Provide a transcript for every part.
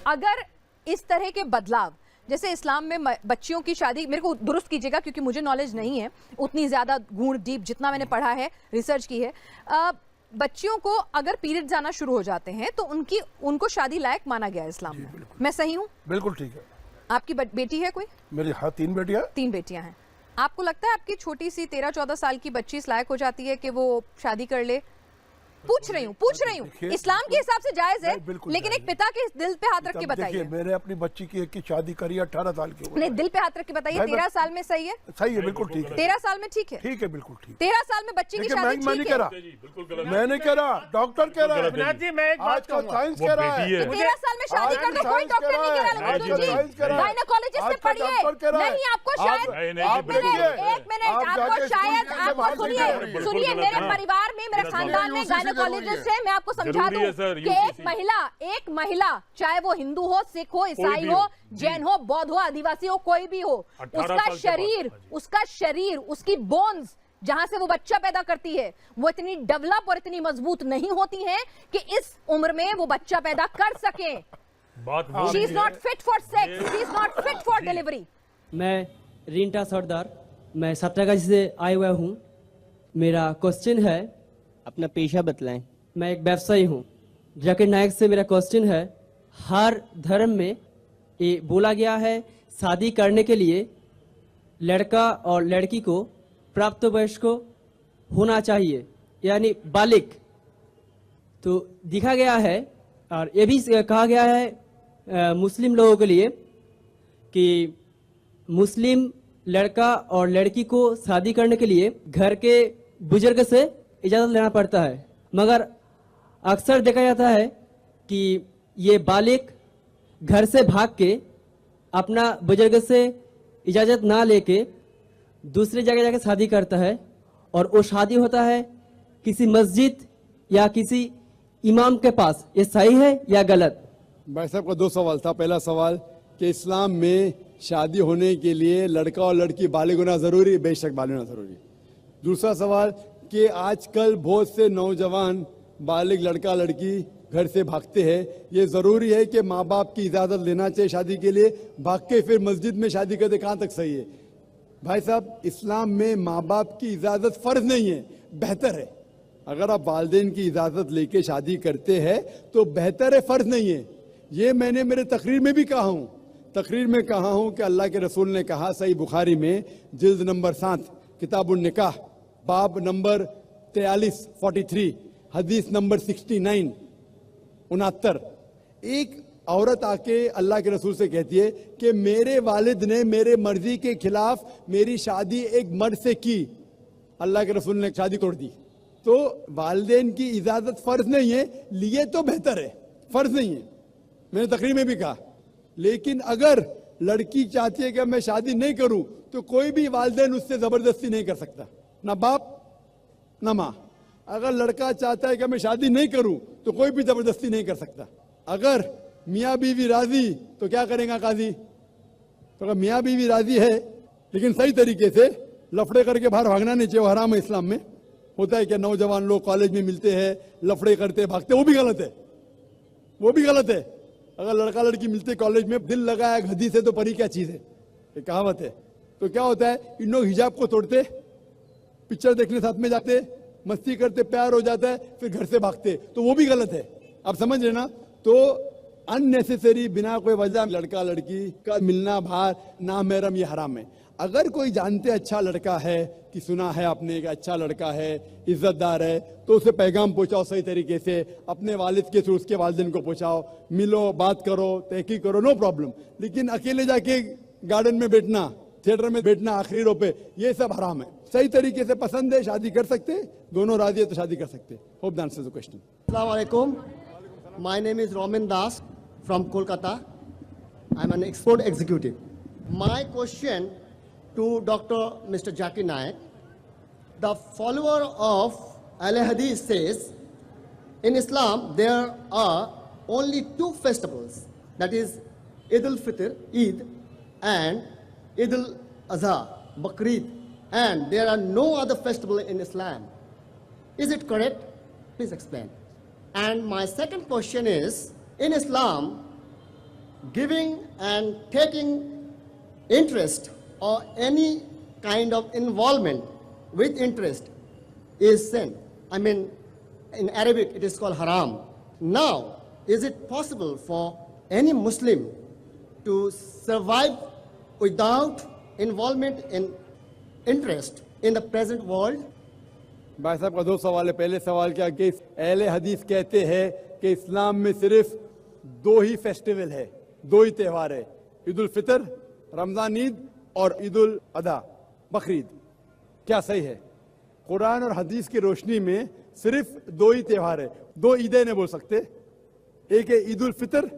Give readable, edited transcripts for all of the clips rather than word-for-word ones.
अगर इस तरह के बदलाव, जैसे इस्लाम में बच्चियों की शादी, मेरे को दुरुस्त कीजिएगा क्योंकि मुझे नॉलेज नहीं है उतनी ज्यादा गूढ़ डीप, जितना मैंने पढ़ा है, रिसर्च की है, बच्चियों को अगर पीरियड्स आना शुरू हो जाते हैं तो उनको शादी लायक माना गया है इस्लाम में। मैं सही हूँ? बिल्कुल ठीक है। आपकी बेटी है कोई? मेरी हाँ 3 बेटियां। 3 बेटियां हैं। आपको लगता है आपकी छोटी सी 13-14 साल की बच्ची इस लायक हो जाती है कि वो शादी कर ले? पूछ रही हूँ। इस्लाम के हिसाब से जायज है, लेकिन एक पिता के दिल पे हाथ रख के बताइए। मैंने अपनी बच्ची की एक की शादी करी 18 साल की उम्र। नहीं, दिल पे हाथ रख के बताइए, 13 साल में सही है? सही है, बिल्कुल ठीक है। 13 साल में ठीक है? ठीक है, बिल्कुल ठीक। 13 साल में बच्ची की शादी मैं नहीं कह रहा, डॉक्टर कह रहा है, आज का साइंस कह रहा है। 13 साल में शादी कर दो, कोई डॉक्टर नहीं कह रहा। गायनेकोलॉजिस्ट से पढ़िए। नहीं, आपको शायद एक मिनट आपको शायद आपको सुनिए, मेरे परिवार में, मेरे खानदान में गायनेकोलॉजिस्ट है। मैं आपको समझा दूं कि एक महिला चाहे वो हिंदू हो, सिख हो, ईसाई हो, जैन हो, बौद्ध हो, आदिवासी हो, कोई भी हो, उसका शरीर, उसकी बोन्स जहां से वो बच्चा पैदा करती है वो इतनी डेवलप और इतनी मजबूत नहीं होती हैं कि इस उम्र में वो बच्चा पैदा कर सके। She is not fit for sex, she is not fit for delivery. मैं रिंटा सरदार, मैं सातरागाछी से आया हुआ हूँ। मेरा क्वेश्चन है, अपना पेशा बतलाएं। मैं एक व्यवसायी हूँ। जाकिर नायक से मेरा क्वेश्चन है, हर धर्म में ये बोला गया है शादी करने के लिए लड़का और लड़की को प्राप्त वयस्क होना चाहिए, यानी बालिग। तो दिखा गया है और ये भी कहा गया है मुस्लिम लोगों के लिए कि मुस्लिम लड़का और लड़की को शादी करने के लिए घर के बुजुर्ग से इजाज़त लेना पड़ता है, मगर अक्सर देखा जाता है कि ये बालिग घर से भाग के अपना बुजुर्ग से इजाज़त ना लेके दूसरी जगह जाके शादी करता है, और वो शादी होता है किसी मस्जिद या किसी इमाम के पास। ये सही है या गलत? भाई साहब का 2 सवाल था। पहला सवाल कि इस्लाम में शादी होने के लिए लड़का और लड़की बालिग होना जरूरी, बेशक बालिग होना जरूरी। दूसरा सवाल कि आजकल बहुत से नौजवान बालिग लड़का लड़की घर से भागते हैं, ये जरूरी है कि माँ बाप की इजाजत लेना चाहिए शादी के लिए, भाग के फिर मस्जिद में शादी करते, कहाँ तक सही है? भाई साहब, इस्लाम में माँ बाप की इजाजत फर्ज नहीं है, बेहतर है। अगर आप वालिदैन की इजाजत लेके शादी करते हैं तो बेहतर है, फर्ज नहीं है। ये मैंने मेरे तकरीर में भी कहा हूँ। तकरीर में कहा हूँ कि अल्लाह के रसूल ने कहा, सही बुखारी में जिल्द नंबर 7 किताबुन निकाह, बाब नंबर 43 हदीस नंबर 69 एक औरत आके अल्लाह के रसूल से कहती है कि मेरे वालिद ने मेरे मर्जी के खिलाफ मेरी शादी एक मर्द से की, अल्लाह के रसूल ने शादी तोड़ दी। तो वालिदैन की इजाजत फर्ज नहीं है, लिए तो बेहतर है, फर्ज नहीं है, मैंने तकरीर में भी कहा। लेकिन अगर लड़की चाहती है कि मैं शादी नहीं करूं तो कोई भी वालिदैन उससे जबरदस्ती नहीं कर सकता, ना बाप ना माँ। अगर लड़का चाहता है कि मैं शादी नहीं करूं तो कोई भी जबरदस्ती नहीं कर सकता। अगर मियाँ बीवी राजी तो क्या करेगा काजी? तो अगर मियाँ बीवी राजी है लेकिन सही तरीके से, लफड़े करके बाहर भागना नहीं चाहिए, हराम है इस्लाम में। होता है कि नौजवान लोग कॉलेज में मिलते हैं, लफड़े करते भागते, वो भी गलत है, वो भी गलत है। अगर लड़का लड़की मिलते कॉलेज में, दिल लगाया गधी से तो परी क्या चीज है, ये कहावत है। तो क्या होता है, इन लोग हिजाब को तोड़ते, पिक्चर देखने साथ में जाते, मस्ती करते, प्यार हो जाता है, फिर घर से भागते, तो वो भी गलत है। आप समझ रहे ना? तो अननेसेसरी बिना कोई वजह लड़का लड़की का मिलना बाहर नामहरम, ये हराम है। अगर कोई जानते अच्छा लड़का है कि सुना है आपने कि अच्छा लड़का है, इज्जतदार है, तो उसे पैगाम पहुंचाओ सही तरीके से, अपने वालिद के थ्रू उसके वालिदैन को पहुंचाओ, मिलो, बात करो, तहकीक करो, नो प्रॉब्लम। लेकिन अकेले जाके गार्डन में बैठना, थिएटर में बैठना आखिरों पे, ये सब हराम है। सही तरीके से पसंद है, शादी कर सकते, दोनों राजी है तो शादी कर सकते। Hope the answer the question. अस्सलाम वालेकुम, my name is roaming Das from Kolkata. I am an export executive. My question to Dr. Mr. Zakir Naik, the follower of Al-Hadith says, in Islam there are only 2 festivals, that is Eid al-Fitr, Eid, and Eid al-Adha, Bakrid, and there are no other festival in Islam. Is it correct? Please explain. And my second question is, in Islam, giving and taking interest or any kind of involvement with interest is sin. I mean, in Arabic it is called haram. Now, is it possible for any Muslim to survive without involvement in interest in the present world? भाई साहब का दो सवाल है। पहले सवाल क्या कि अहले हदीस कहते हैं कि इस्लाम में सिर्फ दो ही फेस्टिवल है, दो ही त्यौहार है, ईद उल फितर, रमजान ईद और ईद उल अदा बकरीद। क्या सही है? कुरान और हदीस की रोशनी में सिर्फ दो ही त्यौहार है, दो ईदें नहीं बोल सकते। एक है ईद उल फितर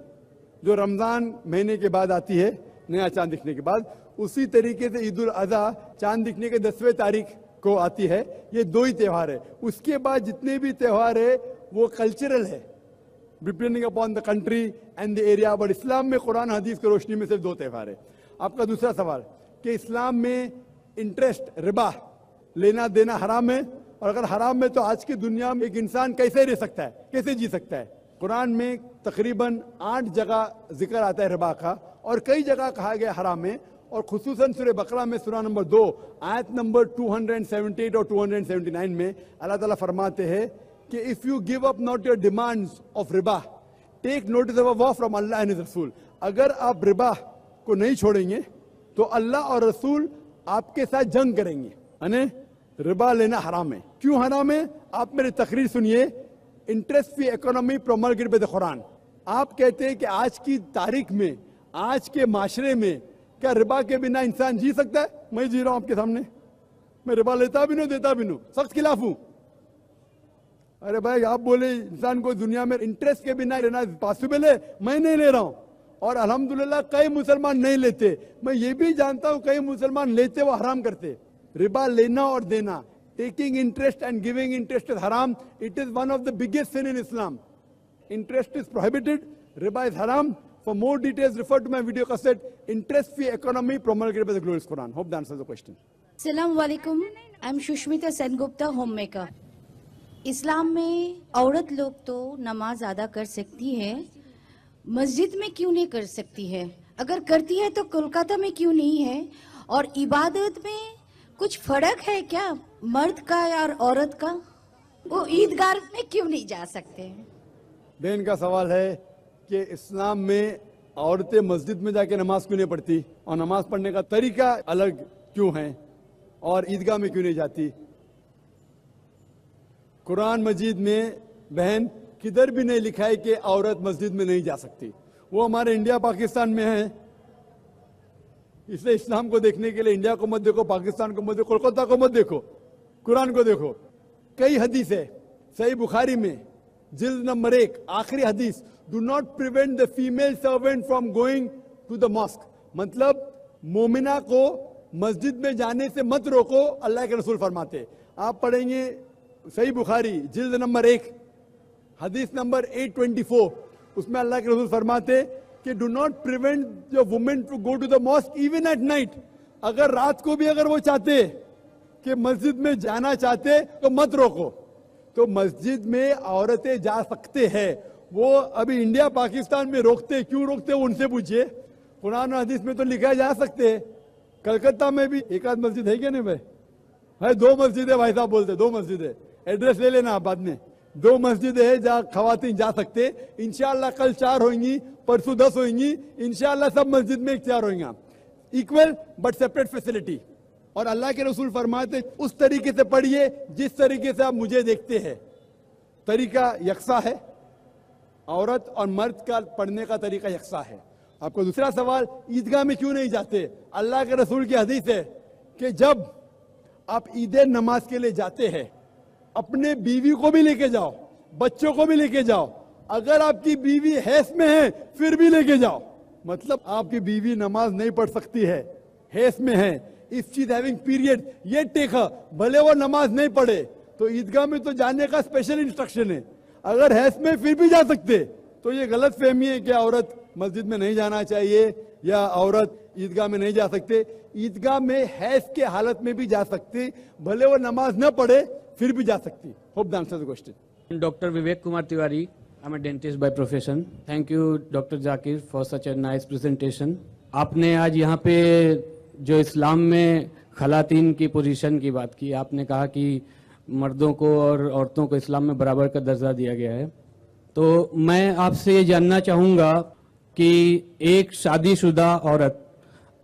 जो रमजान महीने के बाद आती है, नया चांद दिखने के बाद। उसी तरीके से ईद उल अदा चांद दिखने के 10वें तारीख को आती है। ये दो ही त्यौहार है। उसके बाद जितने भी त्यौहार है वो कल्चरल है, depending upon the country and the area. But Islam में कुरान हदीस की रोशनी में सिर्फ दो त्यौहार है। आपका दूसरा सवाल कि इस्लाम में इंटरेस्ट, रिबा लेना देना हराम है, और अगर हराम है तो आज की दुनिया में एक इंसान कैसे रह सकता है, कैसे जी सकता है? कुरान में तकरीबन 8 जगह जिक्र आता है रिबा का, और कई जगह कहा गया हराम है। और खुसूसन सूरह बकरा में सूरह नंबर 2 आयत नंबर 278 और 279 में अल्लाह ताला फरमाते हैं कि if you give up not your demands of रिबा take notice of a war from Allah and his रसूल। अगर आप रिबा को नहीं छोड़ेंगे तो अल्लाह और रसूल आपके साथ जंग करेंगे। यानी रिबा लेना हराम है। क्यों हराम है? आप मेरी तकरीर सुनिए। Interest free economy promulgated by the Quran. आप कहते हैं कि आज की तारीख में, आज के माशरे में क्या रिबा के बिना इंसान जी सकता है? मैं जी रहा हूं आपके सामने, मैं रिबा लेता भी नहीं, देता भी नहीं, सख्त खिलाफ हूं। अरे भाई आप बोले इंसान को दुनिया में इंटरेस्ट के बिना रहना पॉसिबल है, मैं नहीं ले रहा हूं। और अल्हम्दुलिल्लाह कई मुसलमान नहीं लेते। मैं ये भी जानता हूं कई मुसलमान लेते वो हराम करते। रिबा लेना और देना, taking interest and giving interest is हराम। It is one of the biggest sin in Islam. Interest is prohibited, riba is haram. For more details, refer to my video cassette, Interest Free Economy promulgated by the Glorious Quran. Hope that answers the question. Assalamu alaikum. I'm Shushmita Sengupta, homemaker. इस्लाम में औरत लोग तो नमाज अदा कर सकती है, मस्जिद में क्यों नहीं कर सकती है? अगर करती है तो कोलकाता में क्यों नहीं है? और इबादत में कुछ फर्क है क्या मर्द का और औरत का? वो ईदगाह में क्यों नहीं जा सकते? बहन का सवाल है कि इस्लाम में औरतें मस्जिद में जाके नमाज क्यों नहीं पढ़ती, और नमाज पढ़ने का तरीका अलग क्यों है, और ईदगाह में क्यों नहीं जाती? कुरान मजीद में बहन किधर भी नहीं लिखा है कि औरत मस्जिद में नहीं जा सकती। वो हमारे इंडिया पाकिस्तान में है, इसलिए इस्लाम को देखने के लिए इंडिया को मत देखो, पाकिस्तान को मत देखो, कोलकाता को मत देखो, कुरान को देखो। कई हदीस है सही बुखारी में जिल्द नंबर 1 आखिरी हदीस, do not prevent the female servant from going to the mosque. मतलब मोमिना को मस्जिद में जाने से मत रोको, अल्लाह के रसूल फरमाते। आप पढ़ेंगे सही बुखारी जिल्द नंबर 1 हदीस नंबर 824, उसमें अल्लाह के रसूल फरमाते कि do not prevent your women to go to the mosque even at night. अगर रात को भी अगर वो चाहते कि मस्जिद में जाना चाहते तो मत रोको। तो मस्जिद में औरतें जा सकते हैं। वो अभी इंडिया पाकिस्तान में रोकते, क्यों रोकते उनसे पूछिए। कुरान और हदीस में तो लिखा जा सकते हैं। कलकत्ता में भी एक आध मस्जिद है क्या नहीं भाई? भाई 2 मस्जिद है, भाई साहब बोलते 2 मस्जिद है। एड्रेस ले लेना आप बाद में। 2 मस्जिद है जहाँ खवातीन जा सकते। इंशाल्लाह कल 4 होंगी, परसों 10 होंगी, इंशाल्लाह सब मस्जिद में 4 होंगे। Equal but separate facility. और अल्लाह के रसूल फरमाते उस तरीके से पढ़िए जिस तरीके से आप मुझे देखते हैं। तरीका यकसा है, औरत और मर्द का पढ़ने का तरीका यकसा है। आपको दूसरा सवाल, ईदगाह में क्यों नहीं जाते? अल्लाह के रसूल की हदीस है कि जब आप ईद नमाज के लिए जाते हैं, अपने बीवी को भी लेके जाओ, बच्चों को भी लेके जाओ। अगर आपकी बीवी हैस में है फिर भी लेके जाओ। मतलब आपकी बीवी नमाज नहीं पढ़ सकती है, हैस में है, if she is having period, ये टेक हर, भले वो नमाज नहीं पढ़े। तो ईदगाह में तो जाने का स्पेशल इंस्ट्रक्शन है। अगर हैस में फिर भी जा सकते। तो ये गलत फहमी है कि औरत मस्जिद में नहीं जाना चाहिए या औरत ईदगाह में नहीं जा सकते। ईदगाह में हैस के हालत में भी जा सकती, भले वो नमाज न पढ़े फिर भी जा सकती। Hope the answer the question. Doctor Vivek Kumar Tiwari, I'm a dentist by profession. Thank you, Dr. Zakir, for such a nice presentation. आपने आज यहाँ पे जो इस्लाम में खलातीन की पोजीशन की बात की, आपने कहा कि मर्दों को और औरतों को इस्लाम में बराबर का दर्जा दिया गया है। तो मैं आपसे ये जानना चाहूँगा कि एक शादीशुदा औरत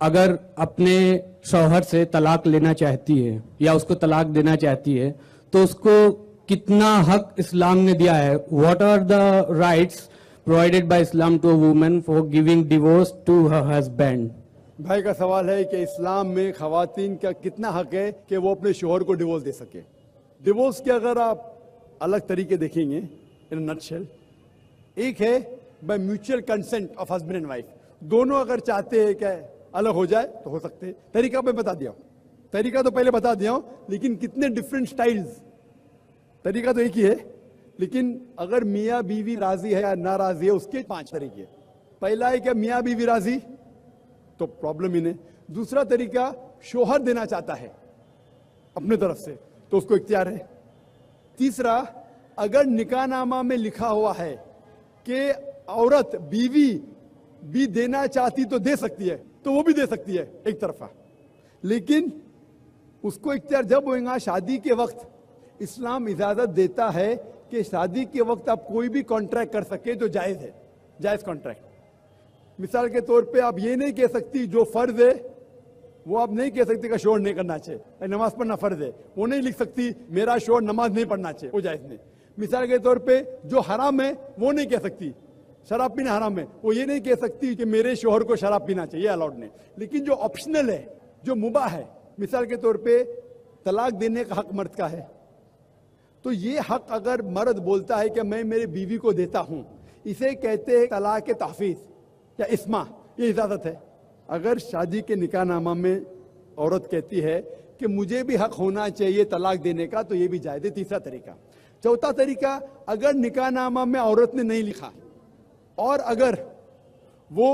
अगर अपने शौहर से तलाक लेना चाहती है या उसको तलाक देना चाहती है तो उसको कितना हक इस्लाम ने दिया है? What are the rights provided by Islam to a woman for giving divorce to her husband? भाई का सवाल है कि इस्लाम में खवातीन का कितना हक है कि वो अपने शोहर को डिवोर्स दे सके। डिवोर्स के अगर आप अलग तरीके देखेंगे इन नटशेल, एक है by mutual consent of husband and wife, दोनों अगर चाहते हैं कि अलग हो जाए तो हो सकते हैं। तरीका मैं बता दिया हूं, तरीका तो पहले बता दिया हूं, लेकिन कितने डिफरेंट स्टाइल्स। तरीका तो एक ही है, लेकिन अगर मियाँ बीवी राजी है या नाराजी है उसके 5 तरीके। पहला है कि मियाँ बीवी राजी तो प्रॉब्लम ही नहीं। दूसरा तरीका, शोहर देना चाहता है अपने तरफ से तो उसको इख्तियार है। तीसरा, अगर निकाहनामा में लिखा हुआ है कि औरत बीवी भी देना चाहती तो दे सकती है तो वो भी दे सकती है एक तरफा, लेकिन उसको इख्तियार जब होगा शादी के वक्त। इस्लाम इजाजत देता है कि शादी के वक्त आप कोई भी कॉन्ट्रैक्ट कर सके जो जायज है, जायज कॉन्ट्रैक्ट। मिसाल के तौर पे आप ये नहीं कह सकती जो फर्ज है वो आप नहीं कह सकती कि शोहर नहीं करना चाहिए, नमाज पढ़ना फर्ज है, वो नहीं लिख सकती मेरा शोहर नमाज नहीं पढ़ना चाहिए, वो जायज नहीं। मिसाल के तौर पे जो हराम है वो नहीं कह सकती, शराब पीना हराम है, वो ये नहीं कह सकती कि मेरे शोहर को शराब पीना चाहिए, अलाउड नहीं। लेकिन जो ऑप्शनल है, जो मुबाह है, मिसाल के तौर पे तलाक देने का हक मर्द का है, तो ये हक अगर मर्द बोलता है कि मैं मेरी बीवी को देता हूं, इसे कहते हैं तलाक तहफीज या इस्मा, ये इजाजत है। अगर शादी के निकाहनामा में औरत कहती है कि मुझे भी हक होना चाहिए तलाक देने का, तो ये भी जायज है। तीसरा तरीका। चौथा तरीका, अगर निकाहनामा में औरत ने नहीं लिखा और अगर वो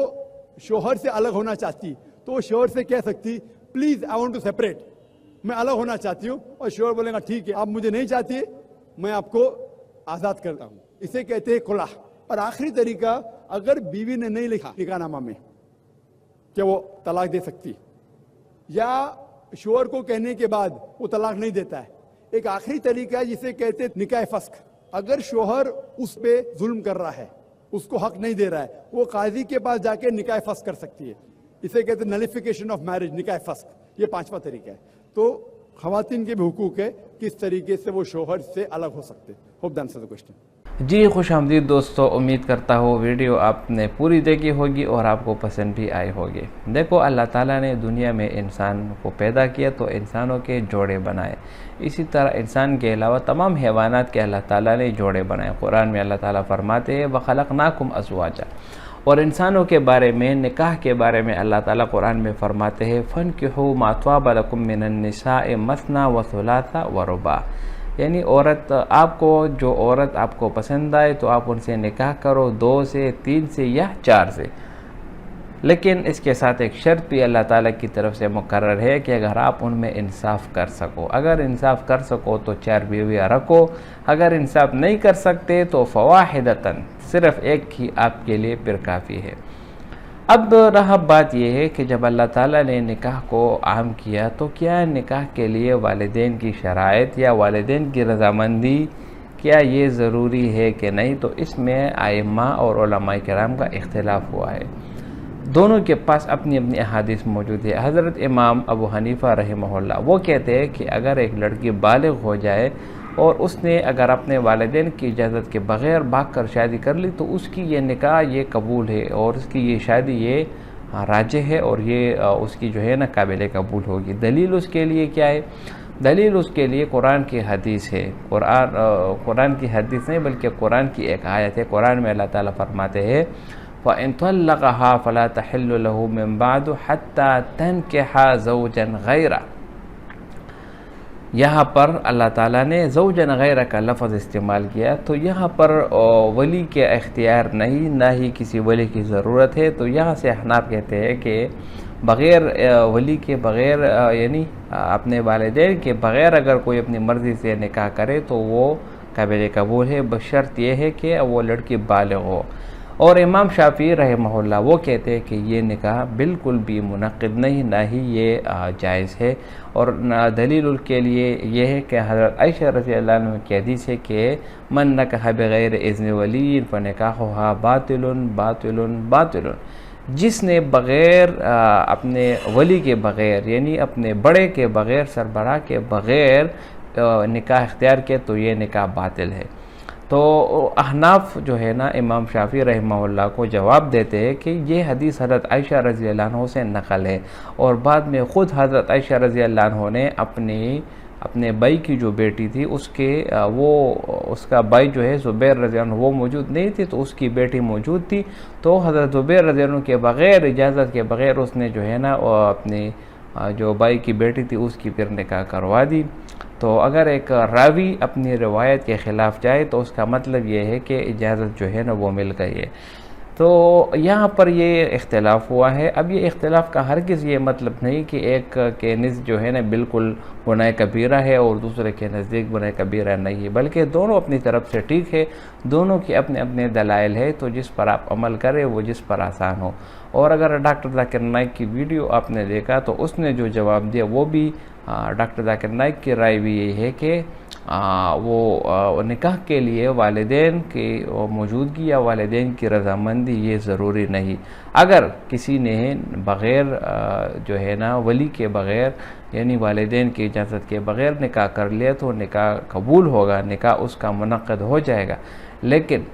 शोहर से अलग होना चाहती तो वो शोहर से कह सकती please I want to separate, मैं अलग होना चाहती हूं, और शोहर बोलेगा ठीक है आप मुझे नहीं चाहती, मैं आपको आजाद करता हूं, इसे कहते हैं खुला। और आखिरी तरीका, अगर बीवी ने नहीं लिखा निकाहनामा में कि वो तलाक दे सकती या शोहर को कहने के बाद वो तलाक नहीं देता है, एक आखिरी तरीका है जिसे कहते हैं निकाह फस्क। अगर शोहर उस पे जुल्म कर रहा है, उसको हक नहीं दे रहा है, वो काजी के पास जाके निकाह फस्क कर सकती है, इसे कहते हैं नलिफिकेशन ऑफ मैरिज, निकाह फस्क। ये 5वां तरीका है। तो खवातीन के भी हुकूक है किस तरीके से वो शोहर से अलग हो सकते। Hope that answers the question. जी खुशामदीद दोस्तों, उम्मीद करता हूँ वीडियो आपने पूरी देखी होगी और आपको पसंद भी आई होगी। देखो, अल्लाह ताला ने दुनिया में इंसान को पैदा किया तो इंसानों के जोड़े बनाए, इसी तरह इंसान के अलावा तमाम हैवानात के अल्लाह ताला ने जोड़े बनाए। कुरान में अल्लाह ताला फरमाते हैं वखलकनाकुम अज़वाजा, और इंसानों के बारे में, निकाह के बारे में अल्लाह ताला कुरान में फरमाते हैं फनकिहू मा त्वाबा लकुम मिनन निसाए मसना व सुलासा व रुबा, यानी औरत आपको, जो औरत आपको पसंद आए तो आप उनसे निकाह करो 2 से 3 से या 4 से, लेकिन इसके साथ एक शर्त भी अल्लाह ताला की तरफ से मुकर्रर है कि अगर आप उनमें इंसाफ कर सको। अगर इंसाफ कर सको तो 4 बीवियाँ रखो, अगर इंसाफ नहीं कर सकते तो फ़वाहिदतन, सिर्फ एक ही आपके लिए फिर काफ़ी है। अब रहा बात यह है कि जब अल्लाह ताला ने निकाह को आम किया तो क्या निकाह के लिए वालिदैन की शराइत या वालिदैन की रज़ामंदी क्या ये ज़रूरी है कि नहीं, तो इसमें आइम्मा और उलमाए किराम का इख्तिलाफ हुआ है। दोनों के पास अपनी अपनी अहादीस मौजूद है। हज़रत इमाम अबू हनीफ़ा रहमहुल्लाह वो कहते हैं कि अगर एक लड़की बालिग हो जाए और उसने अगर अपने वालिदैन की इजाज़त के बग़ैर भाग कर शादी कर ली तो उसकी ये निकाह ये कबूल है और उसकी ये शादी ये राजे है और ये उसकी जो है ना काबिल कबूल होगी। दलील उसके लिए क्या है? दलील उसके लिए कुरान की हदीस है। कुरान की हदीस नहीं बल्कि कुरान की एक आयत है। कुरान में अल्लाह ताला फरमाते हैं फ़इन तल्लक़हा फ़ला तहिल्लु लहू मिन बअदु हत्ता तनकिहा ज़ौजन गैरा। यहाँ पर अल्लाह ताला ने ज़ौजन गैरा का लफ्ज़ इस्तेमाल किया, तो यहाँ पर वली के इख्तियार नहीं, ना ही किसी वली की ज़रूरत है। तो यहाँ से हनाफ कहते हैं कि बग़ैर वली के, बग़ैर यानी अपने वालिदैन के बग़ैर अगर कोई अपनी मर्ज़ी से निकाह करे तो वो काबिल कबूल है, बशर्त यह है कि वो लड़की बालिग हो। और इमाम शाफी रहमहुल्लाह वो कहते हैं कि ये निकाह बिल्कुल भी मुनक़िद नहीं, ना ही ये जायज़ है। और दलील के लिए ये है कि हज़रत आयशा रज़ियल्लाहु अन्हा की हदीस है कि मन नकाह बग़ैर इज़्न वली फ़निकाहुहा बातिलुन बातिलुन बातिलुन, जिसने बग़ैर अपने वली के बग़ैर यानी अपने बड़े के बग़ैर, सरबराह के बग़ैर निकाह इख्तियार किया तो ये निकाह बातिल है। तो अहनाफ जो है ना इमाम शाफी रहमहुल्लाह को जवाब देते हैं कि ये हदीस हज़रत आयशा रज़ियल्लाहु अन्हा से नकल है, और बाद में ख़ुद हज़रत आयशा रज़ियल्लाहु अन्हा ने अपने भाई की जो बेटी थी उसका भाई जो है ज़ुबैर रज़ियल्लाहु अन्हु वो मौजूद नहीं थी, तो उसकी बेटी मौजूद थी, तो हज़रत ज़ुबैर रज़ियल्लाहु अन्हु के बग़ैर इजाज़त के बग़ैर उसने जो है ना अपने जो भाई की बेटी थी उसकी फिर निकाह करवा दी। तो अगर एक रावी अपनी रिवायत के ख़िलाफ़ जाए तो उसका मतलब ये है कि इजाज़त जो है ना वो मिल गई है। तो यहाँ पर ये इख्तिलाफ़ हुआ है। अब ये इख्तिलाफ़ का हरगिज़ ये मतलब नहीं कि एक के निज़ जो है ना बिल्कुल गुनाह कबीरा है और दूसरे के नज़दीक गुनाह कबीरा नहीं है, बल्कि दोनों अपनी तरफ से ठीक है, दोनों के अपने अपने दलाइल है, तो जिस पर आप अमल करें वो जिस पर आसान हो। और अगर डॉक्टर जाकिर नाइक की वीडियो आपने देखा तो उसने जो जवाब दिया वो भी डॉक्टर जाकिर नाइक की राय भी यही है कि वो निकाह के लिए वालिदैन की मौजूदगी या वालिदैन की रज़ामंदी ये ज़रूरी नहीं। अगर किसी ने बग़ैर जो है ना वली के बग़ैर यानी वालिदैन की इजाज़त के बग़ैर निकाह कर लिया तो निकाह कबूल होगा, निकाह उसका मुनक़्क़द हो जाएगा। लेकिन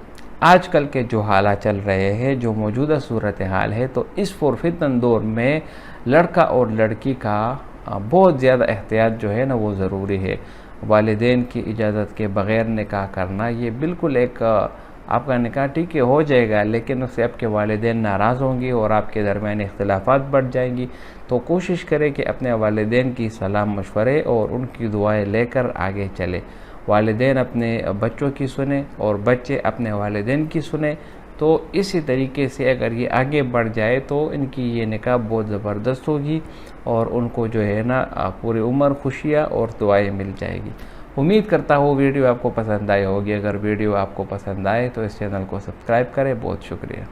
आजकल के जो हालात चल रहे हैं, जो मौजूदा सूरत हाल है, तो इस पुरफितन दौर में लड़का और लड़की का बहुत ज़्यादा एहतियात जो है ना वो ज़रूरी है। वालिदैन की इजाज़त के बग़ैर निकाह करना ये बिल्कुल एक आपका निकाह ठीक है हो जाएगा, लेकिन उससे आपके वालिदैन नाराज़ होंगे और आपके दरमियान इख्तिलाफ़ात बढ़ जाएंगी। तो कोशिश करें कि अपने वालिदैन की सलाह मशवरे और उनकी दुआएं लेकर आगे चले। वालिदैन अपने बच्चों की सुने और बच्चे अपने वालिदैन की सुने, तो इसी तरीके से अगर ये आगे बढ़ जाए तो इनकी ये निकाह बहुत ज़बरदस्त होगी और उनको जो है ना पूरी उम्र खुशियाँ और दुआएं मिल जाएगी। उम्मीद करता हूँ वीडियो आपको पसंद आई होगी। अगर वीडियो आपको पसंद आए तो इस चैनल को सब्सक्राइब करें। बहुत शुक्रिया।